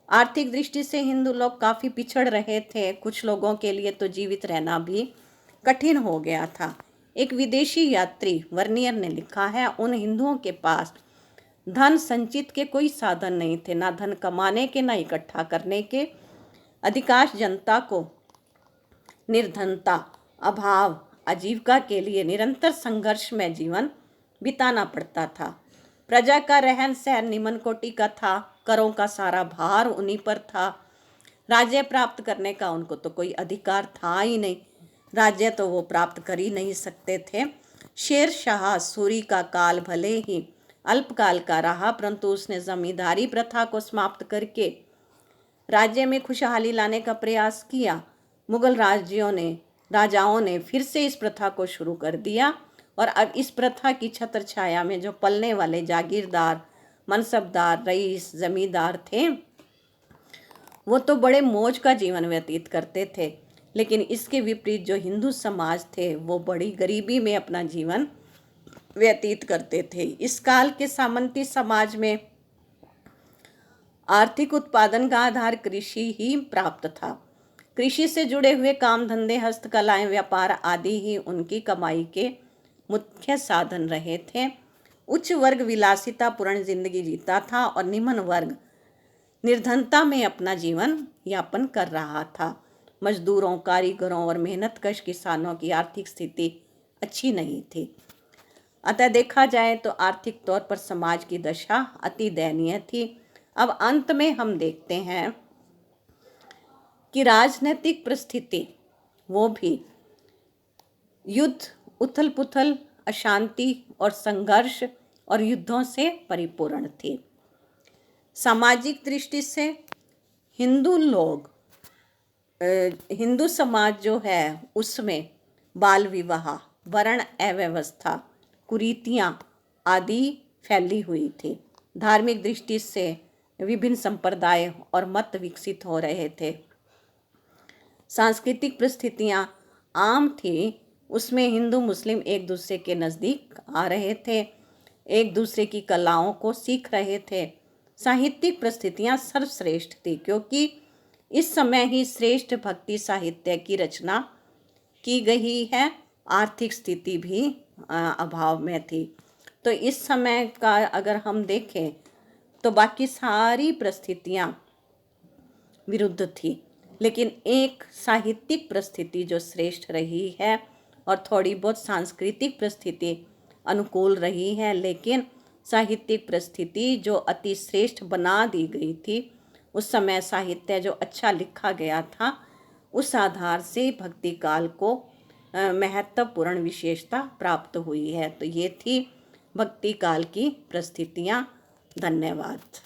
आर्थिक दृष्टि से हिंदू लोग काफ़ी पिछड़ रहे थे। कुछ लोगों के लिए तो जीवित रहना भी कठिन हो गया था। एक विदेशी यात्री वर्नियर ने लिखा है, उन हिंदुओं के पास धन संचित के कोई साधन नहीं थे, ना धन कमाने के, ना इकट्ठा करने के। अधिकांश जनता को निर्धनता, अभाव, आजीविका के लिए निरंतर संघर्ष में जीवन बिताना पड़ता था। प्रजा का रहन सहन निम्न कोटि का था, करों का सारा भार उन्हीं पर था। राज्य प्राप्त करने का उनको तो कोई अधिकार था ही नहीं, राज्य तो वो प्राप्त कर ही नहीं सकते थे। शेर शाह सूरी का काल भले ही अल्पकाल का रहा, परंतु उसने जमींदारी प्रथा को समाप्त करके राज्य में खुशहाली लाने का प्रयास किया। मुगल राजाओं ने फिर से इस प्रथा को शुरू कर दिया और अब इस प्रथा की छत्र छाया में जो पलने वाले जागीरदार, मनसबदार, रईस, जमींदार थे, वो तो बड़े मौज का जीवन व्यतीत करते थे। लेकिन इसके विपरीत जो हिंदू समाज थे वो बड़ी गरीबी में अपना जीवन व्यतीत करते थे। इस काल के सामंती समाज में आर्थिक उत्पादन का आधार कृषि ही प्राप्त था। कृषि से जुड़े हुए काम धंधे, हस्तकलाएं, व्यापार आदि ही उनकी कमाई के मुख्य साधन रहे थे। उच्च वर्ग विलासिता पूर्ण जिंदगी जीता था और निम्न वर्ग निर्धनता में अपना जीवन यापन कर रहा था। मजदूरों, कारीगरों और मेहनतकश किसानों की आर्थिक स्थिति अच्छी नहीं थी। अतः देखा जाए तो आर्थिक तौर पर समाज की दशा अति दयनीय थी। अब अंत में हम देखते हैं कि राजनीतिक परिस्थिति वो भी युद्ध, उथल पुथल, अशांति और संघर्ष और युद्धों से परिपूर्ण थी। सामाजिक दृष्टि से हिंदू समाज जो है उसमें बाल विवाह, वर्ण अव्यवस्था, कुरीतियाँ आदि फैली हुई थी। धार्मिक दृष्टि से विभिन्न संप्रदाय और मत विकसित हो रहे थे। सांस्कृतिक परिस्थितियाँ आम थी, उसमें हिंदू मुस्लिम एक दूसरे के नज़दीक आ रहे थे, एक दूसरे की कलाओं को सीख रहे थे। साहित्यिक परिस्थितियाँ सर्वश्रेष्ठ थी, क्योंकि इस समय ही श्रेष्ठ भक्ति साहित्य की रचना की गई है। आर्थिक स्थिति भी अभाव में थी। तो इस समय का अगर हम देखें तो बाकी सारी परिस्थितियाँ विरुद्ध थी, लेकिन एक साहित्यिक परिस्थिति जो श्रेष्ठ रही है और थोड़ी बहुत सांस्कृतिक परिस्थिति अनुकूल रही है, लेकिन साहित्यिक परिस्थिति जो अति श्रेष्ठ बना दी गई थी। उस समय साहित्य जो अच्छा लिखा गया था, उस आधार से भक्ति काल को महत्वपूर्ण विशेषता प्राप्त हुई है। तो ये थी भक्ति काल की परिस्थितियाँ। धन्यवाद।